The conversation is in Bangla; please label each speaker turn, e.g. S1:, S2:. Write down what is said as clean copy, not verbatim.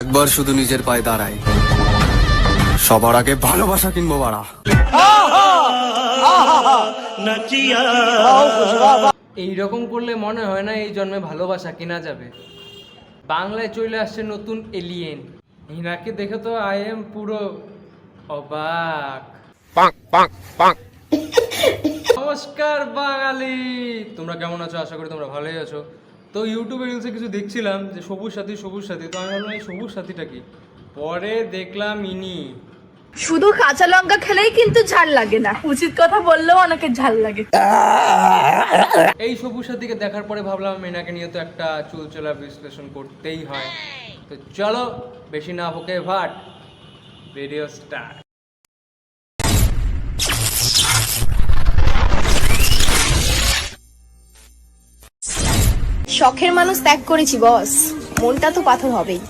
S1: একবার শুধু নিজের পায়ে দাঁড়াই, সবার আগে ভালোবাসা কিনবো বাড়া।
S2: এইরকম করলে মনে হয় না এই জন্মে ভালোবাসা কেনা যাবে। বাংলায় চলে আসছে নতুন এলিয়েন। হিনাকে দেখে তো আই এম পুরো অবাক। নমস্কার বাঙালি, তোমরা কেমন আছো? আশা করি তোমরা ভালোই আছো। তো ইউটিউবে রিলসে কিছু দেখছিলাম যে সবুজ সাথী, তো আমি ভাবলাম এই সবুজ সাথীটা কি, পরে দেখলাম ইনি।
S3: শুধু কাঁচা লঙ্কা খেলেই কিন্তু ঝাল লাগে না, উচিত কথা বললেও অনেকের ঝাল লাগে।
S2: এই সবুজ সাথীকে দেখার পরে ভাবলাম এনাকে নিয়ে তো একটা চুলচেলা বিশ্লেষণ করতেই হয়। তো চলো বেশি না হোকে ভাট, ভিডিও স্টার্ট।
S3: শখের মানুষ ত্যাগ করেছি বস, মনটা তো পাথর হবেই।